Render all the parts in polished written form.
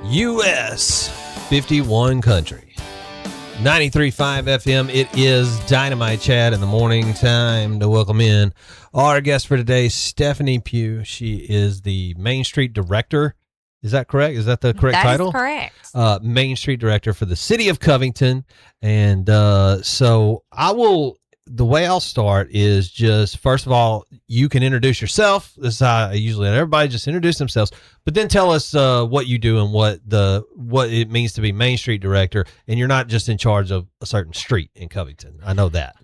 US 51 country. 93.5 FM. It is Dynamite Chad in the morning. Time to welcome in our guest for today, Stephanie Pugh. She is the Main Street Director. Is that correct? Is that the correct title? That is correct. Main Street Director for the City of Covington. And so the way I'll start is just, first of all, you can introduce yourself. This is how I usually let everybody just introduce themselves, but then tell us what you do and what it means to be Main Street Director. And you're not just in charge of a certain street in Covington. I know that.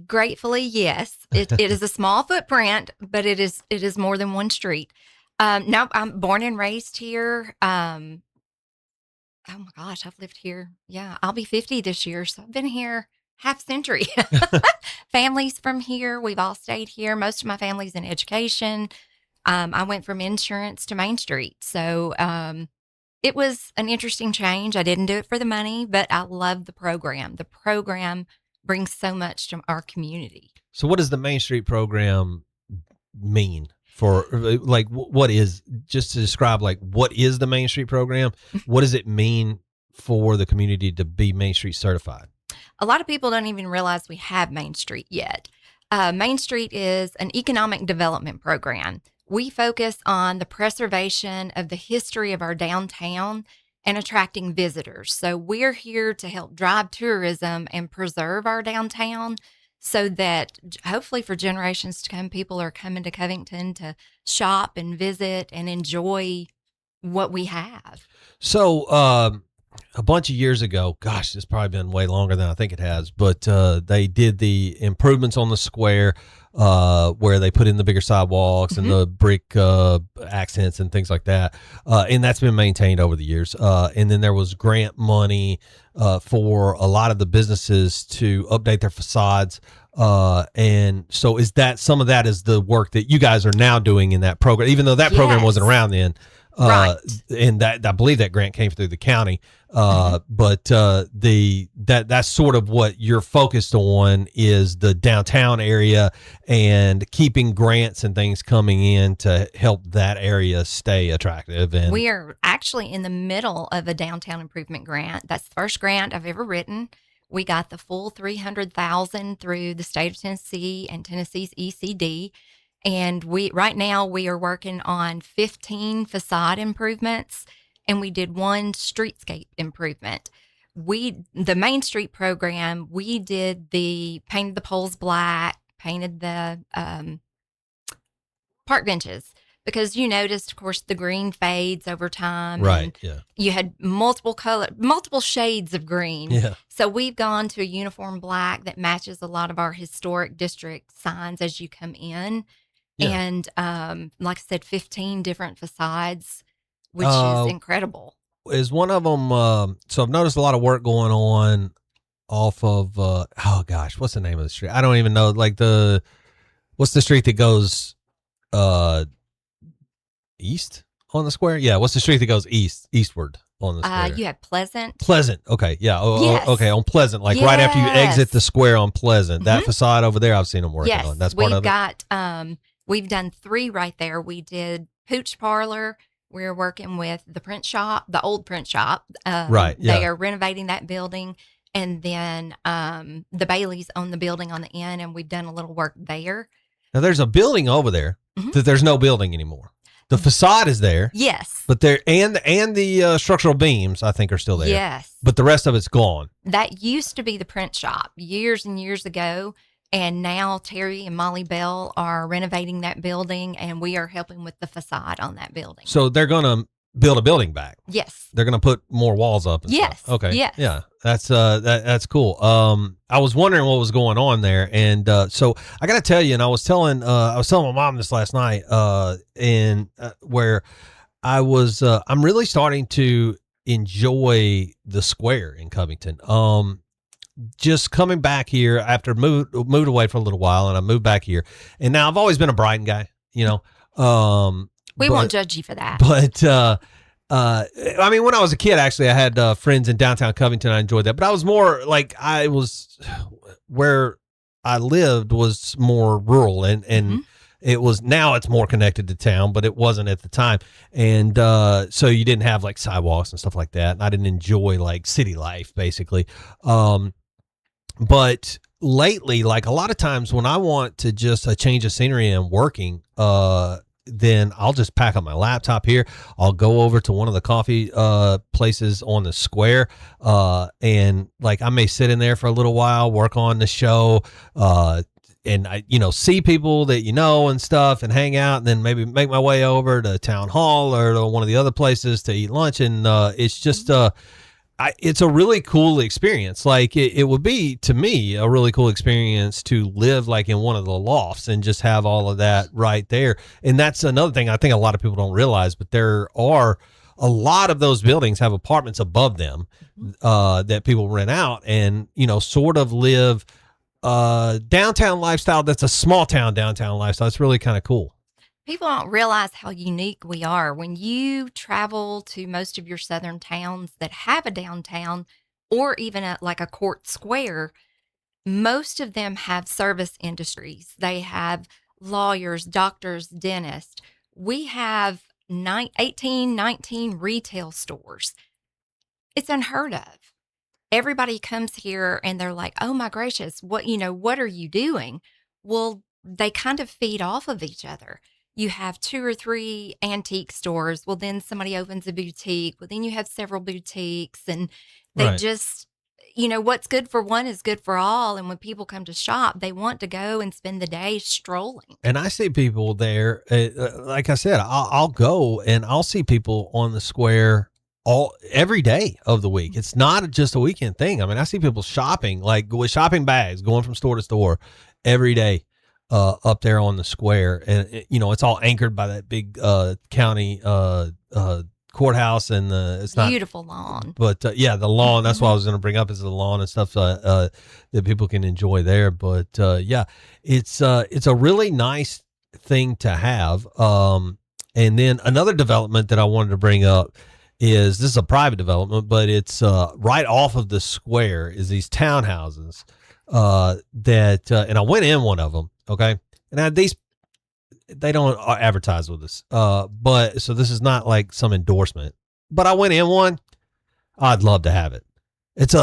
Gratefully, yes. It is a small footprint, but it is more than one street. No, I'm born and raised here. Oh my gosh, I've lived here. Yeah, I'll be 50 this year, so I've been here half century. Families from here. We've all stayed here. Most of my family's in education. I went from insurance to Main Street. So it was an interesting change. I didn't do it for the money, but I love the program. The program brings so much to our community. So what does the Main Street program mean? For like, what is, just to describe, like, what is the Main Street program? What does it mean for the community to be Main Street certified? A lot of people don't even realize we have Main Street yet. Main Street is an economic development program. We focus on the preservation of the history of our downtown and attracting visitors. So we're here to help drive tourism and preserve our downtown, so that hopefully for generations to come, people are coming to Covington to shop and visit and enjoy what we have. So a bunch of years ago, gosh, it's probably been way longer than I think it has, but they did the improvements on the square where they put in the bigger sidewalks and the brick accents and things like that. And that's been maintained over the years. And then there was grant money for a lot of the businesses to update their facades. And so is that, some of that is the work that you guys are now doing in that program, even though that program wasn't around then. Right. And that, I believe that grant came through the county. But that's sort of what you're focused on, is the downtown area and keeping grants and things coming in to help that area stay attractive. And we are actually in the middle of a downtown improvement grant. That's the first grant I've ever written. We got the full $300,000 through the state of Tennessee and Tennessee's ECD. And right now we are working on 15 facade improvements, and we did one streetscape improvement. The Main Street program, we did painted the poles black, painted the park benches, because you noticed, of course, the green fades over time. Right. Yeah. You had multiple shades of green. Yeah. So we've gone to a uniform black that matches a lot of our historic district signs as you come in. Yeah. And like I said, 15 different facades, which is incredible. Is one of them, so I've noticed a lot of work going on off of, oh gosh, what's the name of the street? I don't even know, like what's the street that goes east on the square? Yeah, what's the street that goes eastward on the square? You have Pleasant. Pleasant, okay, yeah. Yes. Okay, on Pleasant, like right after you exit the square on Pleasant. That facade over there, I've seen them working on. That's part of it. We've done 3 right there. We did Pooch Parlor. We're working with the print shop, the old print shop. Right. Yeah. They are renovating that building. And then the Bailey's own the building on the end, and we've done a little work there. Now there's a building over there that there's no building anymore. The facade is there. Yes. But there, and the structural beams, I think, are still there. Yes. But the rest of it's gone. That used to be the print shop years and years ago. And now Terry and Molly Bell are renovating that building, and we are helping with the facade on that building. So they're going to build a building back. Yes. They're going to put more walls up. And yes. Stuff. Okay. Yes. Yeah. That's cool. I was wondering what was going on there. And, so I got to tell you, and I was telling my mom this last night, where I'm really starting to enjoy the square in Covington. Just coming back here after moved away for a little while, and I moved back here, and now I've always been a Brighton guy, we won't judge you for that. But I mean, when I was a kid, actually, I had friends in downtown Covington. I enjoyed that, but I was more like, where I lived was more rural, and It was, now it's more connected to town, but it wasn't at the time. And so you didn't have like sidewalks and stuff like that. And I didn't enjoy like city life basically. But lately, like a lot of times when I want to just a change of scenery and working, then I'll just pack up my laptop here. I'll go over to one of the coffee places on the square, and like I may sit in there for a little while, work on the show, and I, see people that and stuff, and hang out, and then maybe make my way over to town hall or to one of the other places to eat lunch, and it's just it's a really cool experience. Like it would be to me a really cool experience to live like in one of the lofts and just have all of that right there. And that's another thing I think a lot of people don't realize, but there are a lot of those buildings have apartments above them that people rent out and, sort of live downtown lifestyle. That's a small town downtown lifestyle. It's really kind of cool. People don't realize how unique we are. When you travel to most of your southern towns that have a downtown or even like a court square, most of them have service industries. They have lawyers, doctors, dentists. We have 18, 19 retail stores. It's unheard of. Everybody comes here and they're like, oh my gracious, what are you doing? Well, they kind of feed off of each other. You have 2 or 3 antique stores. Well, then somebody opens a boutique. Well, then you have several boutiques, and they Right. just, what's good for one is good for all. And when people come to shop, they want to go and spend the day strolling. And I see people there, like I said, I'll go and I'll see people on the square every day of the week. It's not just a weekend thing. I mean, I see people shopping, like with shopping bags, going from store to store every day. Up there on the square, and it's all anchored by that big county courthouse, and it's not beautiful lawn. But yeah, the lawn. That's what I was going to bring up is the lawn and stuff that people can enjoy there. But yeah, it's a really nice thing to have. And then another development that I wanted to bring up is this is a private development, but it's right off of the square is these townhouses that and I went in one of them. Okay. And they don't advertise with us. But so this is not like some endorsement, but I went in one. I'd love to have it. It's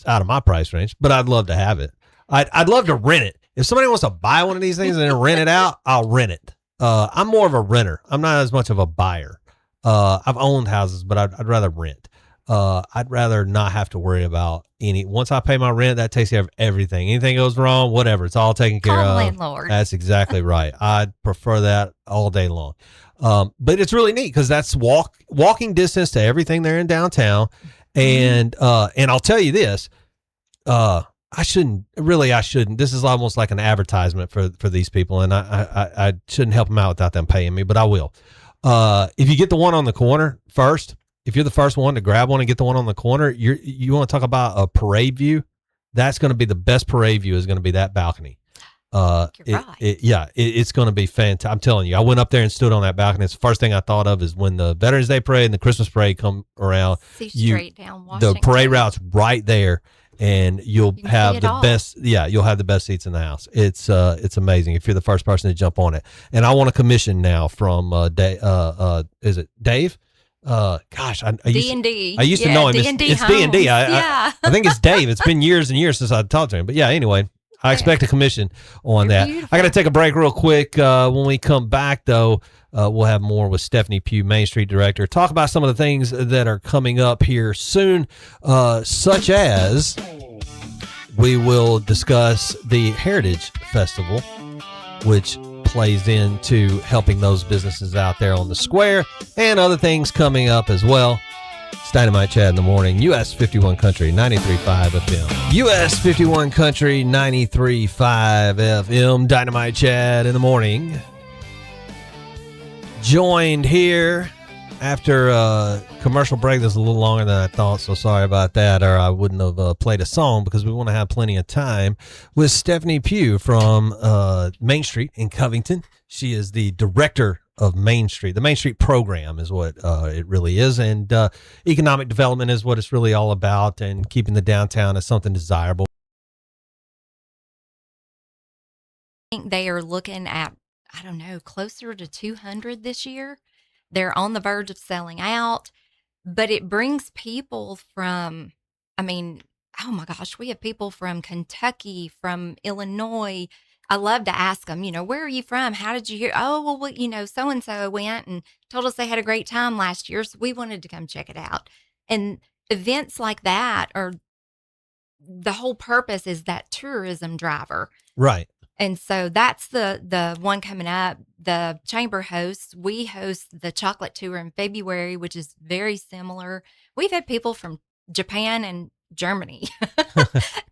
out of my price range, but I'd love to have it. I'd love to rent it. If somebody wants to buy one of these things and then rent it out, I'll rent it. I'm more of a renter. I'm not as much of a buyer. I've owned houses, but I'd rather rent. I'd rather not have to worry about once I pay my rent, that takes care of everything. Anything goes wrong, whatever, it's all taken care of. Landlord. That's exactly right. I'd prefer that all day long. But it's really neat because that's walking distance to everything there in downtown. And I'll tell you this, I shouldn't. This is almost like an advertisement for these people. And I shouldn't help them out without them paying me, but I will. If you get the one on the corner first, if you're the first one to grab one and get the one on the corner, you want to talk about a parade view. That's going to be the best parade view is going to be that balcony. It's going to be fantastic. I'm telling you, I went up there and stood on that balcony. It's the first thing I thought of is when the Veterans Day parade and the Christmas parade come around, see straight down Washington. The parade route's right there. And you'll have the best. Yeah, you'll have the best seats in the house. It's amazing if you're the first person to jump on it. And I want a commission now from is it Dave? Gosh, I D&D. I used to know him. It's D&D. I think it's Dave. It's been years and years since I talked to him. But yeah, anyway, I expect a commission on that. Beautiful. I got to take a break real quick. When we come back, though, we'll have more with Stephanie Pugh, Main Street Director. Talk about some of the things that are coming up here soon, such as we will discuss the Heritage Festival, which plays into helping those businesses out there on the square, and other things coming up as well. It's Dynamite Chad in the morning, US 51 Country, 93.5 FM. US 51 Country, 93.5 FM. Dynamite Chad in the morning. Joined here after a commercial break that's a little longer than I thought, so sorry about that, or I wouldn't have played a song because we want to have plenty of time, with Stephanie Pugh from Main Street in Covington. She is the director of Main Street. The Main Street program is what it really is, and economic development is what it's really all about, and keeping the downtown as something desirable. I think they are looking at I don't know, closer to 200 this year. They're on the verge of selling out, but it brings people from, I mean, oh my gosh, we have people from Kentucky, from Illinois. I love to ask them, where are you from? How did you hear? Oh, well, so and so went and told us they had a great time last year. So we wanted to come check it out. And events like that are the whole purpose is that tourism driver. Right. And so that's the one coming up. The chamber hosts, we host the chocolate tour in February, which is very similar. We've had people from Japan and Germany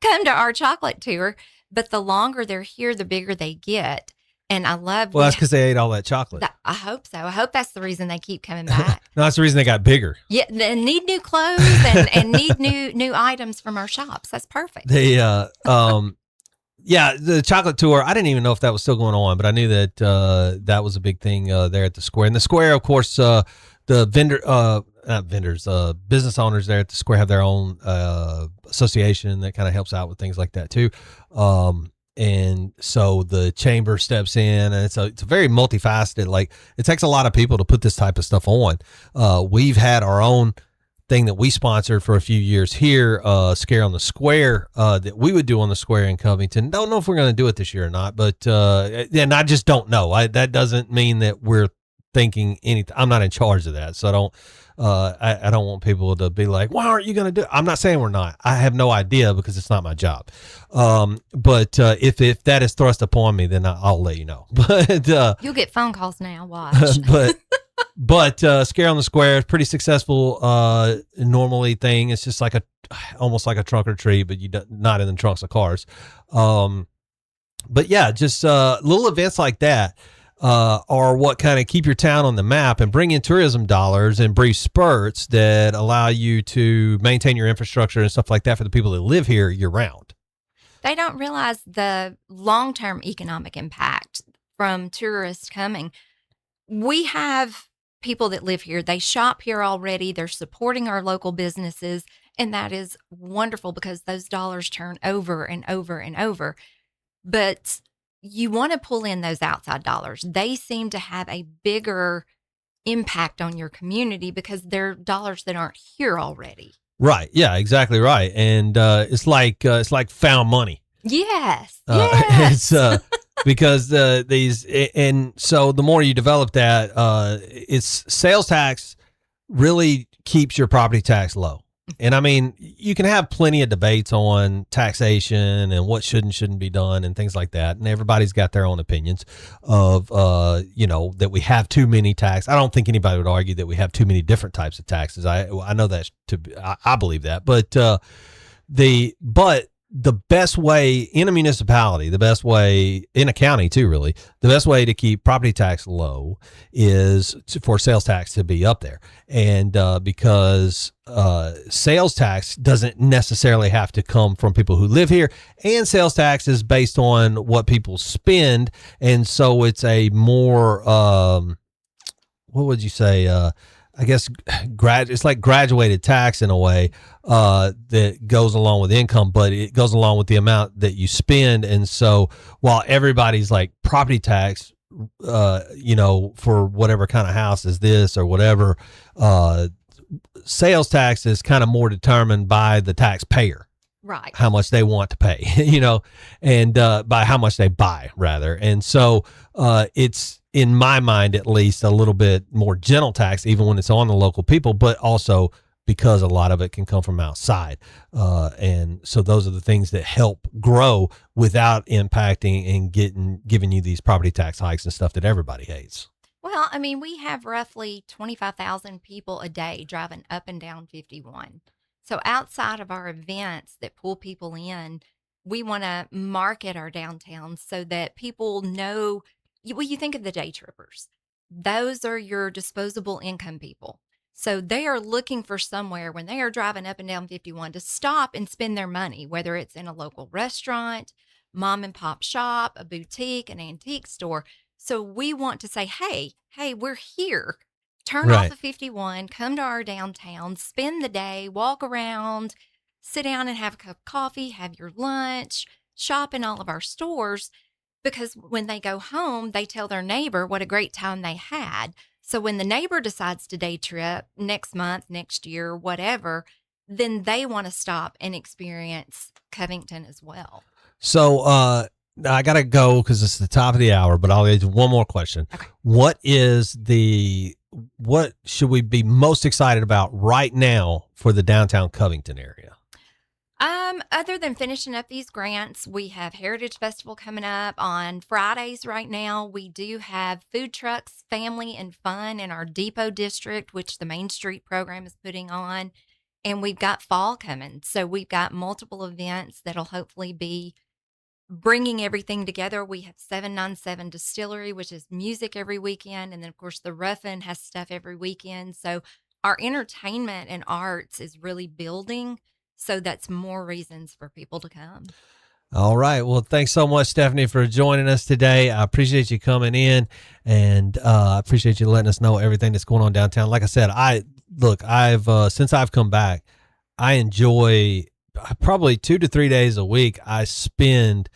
come to our chocolate tour, but the longer they're here, the bigger they get. And I love Well, that's because they ate all that chocolate. I hope so. I hope that's the reason they keep coming back. No, that's the reason they got bigger. Yeah, they need new clothes and need new items from our shops. That's perfect. They yeah, the chocolate tour. I didn't even know if that was still going on, but I knew that that was a big thing there at the square. And the square, of course, the business owners there at the square have their own association that kind of helps out with things like that too. And so the chamber steps in, and it's a very multifaceted. Like, it takes a lot of people to put this type of stuff on. We've had our own thing that we sponsored for a few years here, Scare on the Square, that we would do on the square in Covington. Don't know if we're going to do it this year or not, but and I just don't know. That doesn't mean that we're thinking anything. I'm not in charge of that, so I don't want people to be like, why aren't you going to do it? I'm not saying we're not. I have no idea because it's not my job. But if that is thrust upon me, then I'll let you know. But you'll get phone calls now. Watch. But Scare on the Square is pretty successful normally thing. It's just like almost like a trunk or treat, but not in the trunks of cars. But yeah, just little events like that are what kind of keep your town on the map and bring in tourism dollars in brief spurts that allow you to maintain your infrastructure and stuff like that for the people that live here year round. They don't realize the long-term economic impact from tourists coming. We have people that live here. They shop here already. They're supporting our local businesses. And that is wonderful because those dollars turn over and over and over. But you want to pull in those outside dollars. They seem to have a bigger impact on your community because they're dollars that aren't here already. Right. Yeah, exactly right. And it's like found money. Yes. Yes. It's because and so the more you develop that, it's sales tax really keeps your property tax low. And I mean, you can have plenty of debates on taxation and what should and shouldn't be done and things like that. And everybody's got their own opinions of, that we have too many tax. I don't think anybody would argue that we have too many different types of taxes. I know that I believe that, but the best way in a municipality, the best way in a county too, really, the best way to keep property tax low is for sales tax to be up there. And because sales tax doesn't necessarily have to come from people who live here, and sales tax is based on what people spend. And so it's a more, what would you say? I guess it's like graduated tax in a way that goes along with income, but it goes along with the amount that you spend. And so while everybody's like property tax, for whatever kind of house is this or whatever, sales tax is kind of more determined by the taxpayer. Right. How much they want to pay, and by how much they buy rather. And so it's, in my mind, at least, a little bit more gentle tax, even when it's on the local people, but also because a lot of it can come from outside. And so those are the things that help grow without impacting and giving you these property tax hikes and stuff that everybody hates. Well, I mean, we have roughly 25,000 people a day driving up and down 51. So outside of our events that pull people in, we want to market our downtown so that people know. Well, you think of the day trippers. Those are your disposable income people. So they are looking for somewhere when they are driving up and down 51 to stop and spend their money, whether it's in a local restaurant, mom and pop shop, a boutique, an antique store. So we want to say, hey, we're here. Turn off the 51, come to our downtown, spend the day, walk around, sit down and have a cup of coffee, have your lunch, shop in all of our stores. because when they go home, they tell their neighbor what a great time they had. So when the neighbor decides to day trip next month, next year, whatever, then they want to stop and experience Covington as well. So I got to go because it's the top of the hour, but I'll ask you one more question. Okay. What should we be most excited about right now for the downtown Covington area? Other than finishing up these grants, we have Heritage Festival coming up on Fridays right now. We do have food trucks, family, and fun in our Depot district, which the Main Street program is putting on. And we've got fall coming. So we've got multiple events that'll hopefully be bringing everything together. We have 797 Distillery, which is music every weekend. And then, of course, the Ruffin has stuff every weekend. So our entertainment and arts is really building. So that's more reasons for people to come. All right. Well, thanks so much, Stephanie, for joining us today. I appreciate you coming in, and I appreciate you letting us know everything that's going on downtown. Like I said, I've since I've come back, I enjoy probably 2 to 3 days a week. I spend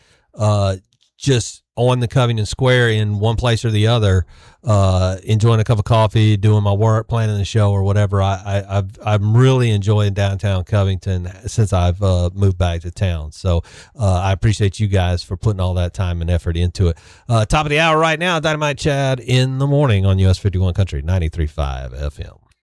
just on the Covington Square in one place or the other, enjoying a cup of coffee, doing my work, planning the show or whatever. I'm really enjoying downtown Covington since I've moved back to town. So I appreciate you guys for putting all that time and effort into it. Top of the hour right now, Dynamite Chad in the morning on US 51 Country 93.5 FM.